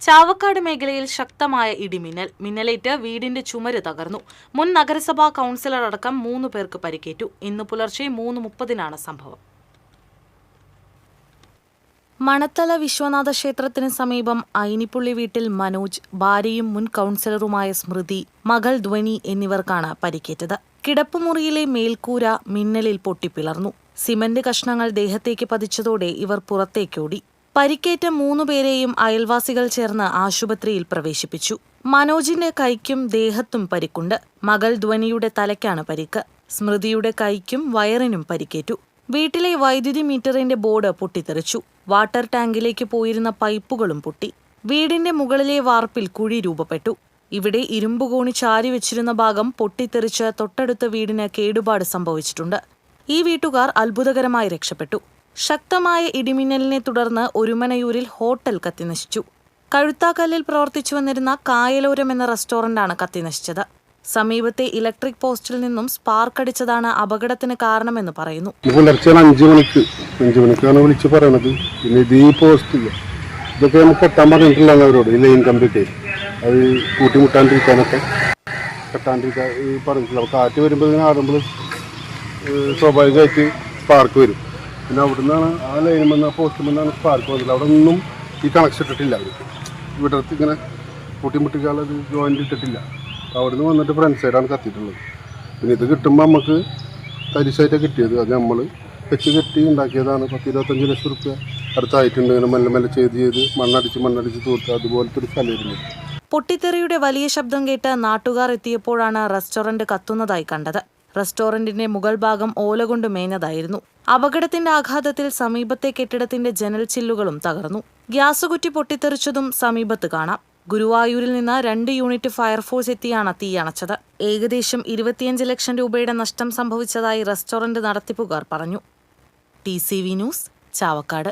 ചാവക്കാട് മേഖലയിൽ ശക്തമായ ഇടിമിന്നൽ. മിന്നലേറ്റ് വീടിന്റെ ചുമര് തകർന്നു. മുൻ നഗരസഭാ കൗൺസിലർ അടക്കം 3 പേർക്ക് പരിക്കേറ്റു. ഇന്ന് പുലർച്ചെ 3:30 സംഭവം. മണത്തല വിശ്വനാഥ ക്ഷേത്രത്തിന് സമീപം ഐനിപ്പുള്ളി വീട്ടിൽ മനോജ്, ഭാര്യയും മുൻ കൗൺസിലറുമായ സ്മൃതി, മകൾ ധ്വനി എന്നിവർക്കാണ് പരിക്കേറ്റത്. കിടപ്പുമുറിയിലെ മേൽക്കൂര മിന്നലിൽ പൊട്ടിപ്പിളർന്നു. സിമന്റ് കഷ്ണങ്ങൾ ദേഹത്തേക്ക് പതിച്ചതോടെ ഇവർ പുറത്തേക്കോടി. പരിക്കേറ്റ 3 പേരെയും അയൽവാസികൾ ചേർന്ന് ആശുപത്രിയിൽ പ്രവേശിപ്പിച്ചു. മനോജിന്റെ കൈക്കും ദേഹത്തും പരിക്കുണ്ട്. മകൾ ധ്വനിയുടെ തലയ്ക്കാണ് പരിക്ക്. സ്മൃതിയുടെ കൈക്കും വയറിനും പരിക്കേറ്റു. വീട്ടിലെ വൈദ്യുതി മീറ്ററിന്റെ ബോർഡ് പൊട്ടിത്തെറിച്ചു. വാട്ടർ ടാങ്കിലേക്ക് പോയിരുന്ന പൈപ്പുകളും പൊട്ടി. വീടിന്റെ മുകളിലെ വാർപ്പിൽ കുഴി രൂപപ്പെട്ടു. ഇവിടെ ഇരുമ്പുകോണി ചാരി വെച്ചിരുന്ന ഭാഗം പൊട്ടിത്തെറിച്ച് തൊട്ടടുത്ത വീടിന് കേടുപാട് സംഭവിച്ചിട്ടുണ്ട്. ഈ വീട്ടുകാർ അത്ഭുതകരമായി രക്ഷപ്പെട്ടു. ശക്തമായ ഇടിമിന്നലിനെ തുടർന്ന് ഒരുമനയൂരിൽ ഹോട്ടൽ കത്തിനശിച്ചു. കഴുത്താക്കല്ലിൽ പ്രവർത്തിച്ചു വന്നിരുന്ന കായലോരം എന്ന റെസ്റ്റോറന്റാണ് കത്തിനശിച്ചത്. സമീപത്തെ ഇലക്ട്രിക് പോസ്റ്റിൽ നിന്നും സ്പാർക്ക് അടിച്ചതാണ് അപകടത്തിന് കാരണമെന്ന് പറയുന്നു. പുലർച്ചെ 5 മണിക്കാണ് വിളിച്ച് പറയണത്. പിന്നെ ഇത് ഈ പോസ്റ്റില്ല, ഇതൊക്കെ നമുക്ക് കെട്ടാൻ പറഞ്ഞിട്ടില്ല അവരോട്. ഈ ലൈൻ കമ്പിയൊക്കെ അത് കൂട്ടിമുട്ടാണ്ടിരിക്കാനൊക്കെ കെട്ടാണ്ടിരിക്കാൻ പറഞ്ഞിട്ടില്ല. അപ്പോൾ കാറ്റ് വരുമ്പോൾ ഇങ്ങനെ ആടുമ്പോൾ സ്വാഭാവികമായിട്ട് സ്പാർക്ക് വരും. പിന്നെ അവിടെ നിന്നാണ് ആ ലൈനിൽ നിന്ന് പോസ്റ്റിൽ നിന്നാണ് സ്പാർക്ക് വന്നത്. അവിടെ ഒന്നും ഈ കണക്ഷൻ ഇട്ടിട്ടില്ല. അവർ ഇവിടെ ഇങ്ങനെ കൂട്ടിമുട്ടിക്കാനുള്ളത് ജോയിൻ്റ് ഇട്ടിട്ടില്ല. അവിടെ നിന്ന് വന്നിട്ട് ഫ്രണ്ട് സൈഡാണ് കത്തിയിട്ടുള്ളത്. പിന്നെ ഇത് കിട്ടുമ്പോൾ നമുക്ക് തരിശായിട്ടാണ് കിട്ടിയത്. അത് നമ്മൾ വെച്ച് കെട്ടി ഉണ്ടാക്കിയതാണ്. 10-25 ലക്ഷം റുപ്യ അടുത്തായിട്ടുണ്ട്. ഇങ്ങനെ മെല്ലെ മെല്ലെ ചെയ്ത് മണ്ണടിച്ച് തൂർത്ത് അതുപോലത്തെ ഒരു സ്ഥലമായിരുന്നു. പൊട്ടിത്തെറിയുടെ വലിയ ശബ്ദം കേട്ട് നാട്ടുകാർ എത്തിയപ്പോഴാണ് റെസ്റ്റോറന്റ് കത്തുന്നതായി കണ്ടത്. റെസ്റ്റോറന്റിന്റെ മുകൾ ഭാഗം ഓല കൊണ്ട് മേഞ്ഞതായിരുന്നു. അപകടത്തിന്റെ ആഘാതത്തിൽ സമീപത്തെ കെട്ടിടത്തിന്റെ ജനൽ ചില്ലുകളും തകർന്നു. ഗ്യാസ് കുറ്റി പൊട്ടിത്തെറിച്ചതും സമീപത്ത് കാണാം. ഗുരുവായൂരിൽ നിന്ന് 2 യൂണിറ്റ് ഫയർഫോഴ്സ് എത്തിയാണ് തീയണച്ചത്. ഏകദേശം 25 ലക്ഷം രൂപയുടെ നഷ്ടം സംഭവിച്ചതായി റെസ്റ്റോറന്റ് നടത്തിപ്പുകാർ പറഞ്ഞു. TCV news, Chavakkad.